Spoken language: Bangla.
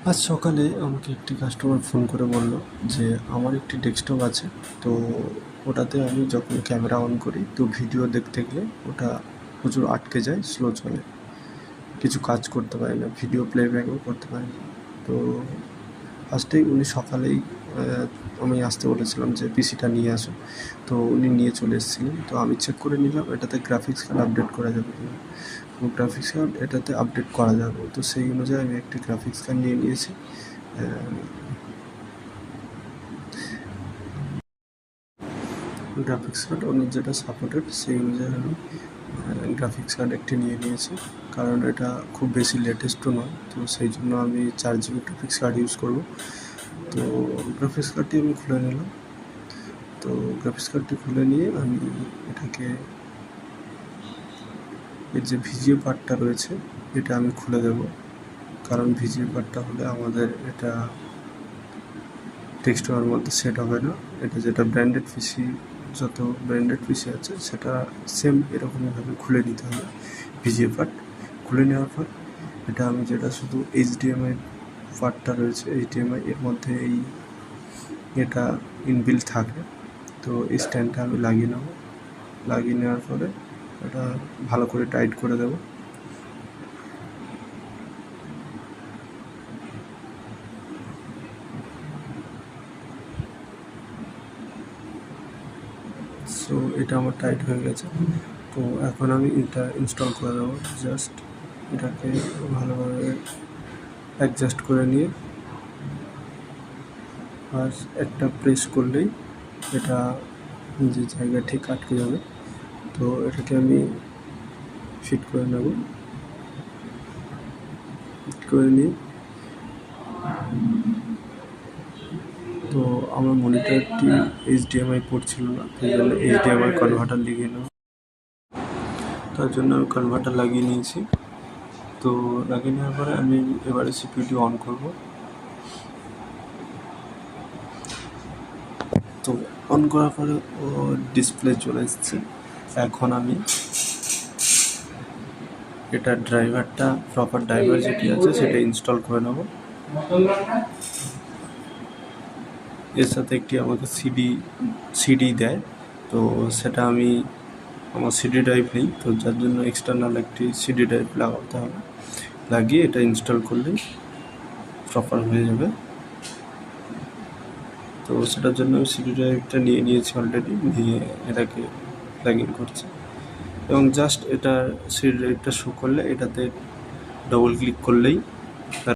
আজ সকালে আমাকে একটি কাস্টমার ফোন করে বলল যে আমার একটি ডেস্কটপ আছে, তো ওটাতে আমি যখন ক্যামেরা অন করি তো ভিডিও দেখতে গেলে ওটা প্রচুর আটকে যায়, স্লো চলে, কিছু কাজ করতে পারি না, ভিডিও প্লেব্যাকও করতে পারি না। তো ফার্স্টেই উনি সকালেই আমি আসতে বলেছিলাম যে পিসিটা নিয়ে আসো, তো উনি নিয়ে চলে এসেছিলেন। তো আমি চেক করে নিলাম এটাতে গ্রাফিক্স কার্ড আপডেট করা যাবে কিনা। তো গ্রাফিক্স কার্ড এটাতে আপডেট করা যাবে, তো সেই অনুযায়ী আমি একটি গ্রাফিক্স কার্ড নিয়ে নিয়েছি। গ্রাফিক্স কার্ড উনি যেটা সাপোর্টেড সেই অনুযায়ী আমি গ্রাফিক্স কার্ড একটি নিয়ে নিয়েছি, কারণ এটা খুব বেশি লেটেস্টও নয়, তো সেই জন্য আমি 4 GB গ্রাফিক্স কার্ড ইউজ করব। তো গ্রাফিক্স কার্ডটি আমি খুলে নিলাম। তো গ্রাফিক্স কার্ডটি খুলে নিয়ে আমি এটাকে, এর যে ভিজিএ পার্টটা রয়েছে এটা আমি খুলে দেব, কারণ ভিজিএ পার্টটা হলে আমাদের এটা টেক্সচারের মধ্যে সেট হবে না। এটা যেটা ব্র্যান্ডেড পিসি, যত ব্র্যান্ডেড পিসি আছে সেটা সেম এরকমভাবে খুলে নিতে হবে। ভিজিএ পার্ট খুলে নেওয়ার পর এটা আমি যেটা শুধু এইচডিএমআই পার্টটা রয়েছে, এইচডিএমআই এর মধ্যে এটা ইনবিল্ট থাকে, তো এই স্ট্যান্ডটা আমি লাগিয়ে নেব। লাগিয়ে নেওয়ার পরে এটা ভালো করে টাইট করে দেবো। সো এটা আমার টাইট হয়ে গেছে। তো এখন আমি এটা ইনস্টল করে দেবো। জাস্ট এটাকে ভালোভাবে অ্যাডজাস্ট করে নিয়ে আর একটা প্রেস করলেই এটা যে জায়গা ঠিক আটকে যাবে। তো এটাকে আমি ফিট করে নেব। ফিট করে নিয়ে তো আমার মনিটরটি এইচডিএমআই পোর্ট ছিল না, সেই জন্য এইচডিএমআই কনভার্টার লাগিয়ে নেব। তার জন্য আমি কনভার্টার লাগিয়ে নিয়েছি। তো লাগিয়ে নেওয়ার পরে আমি এবারে সিপিইউটি অন করব। তো অন করার পরে ও ডিসপ্লে চলে এসছে। এখন আমি এটা ড্রাইভারটা, প্রপার ড্রাইভার যেটি আছে সেটা ইনস্টল করে নেব। এর সাথে একটি আমাকে সিডি দেয়, তো সেটা আমি, আমার সিডি ড্রাইভ নেই, তো যার জন্য এক্সটার্নাল একটি সিডি ড্রাইভ লাগাতে হবে। লাগিয়ে এটা ইনস্টল করলেই প্রপার হয়ে যাবে। তো সেটার জন্য আমি সিডি ড্রাইভটা নিয়ে নিয়েছি অলরেডি, নিয়ে এটাকে প্লাগ ইন করছি। এবং জাস্ট এটা সিডি ড্রাইভটা শো করলে এটাতে ডবল ক্লিক করলেই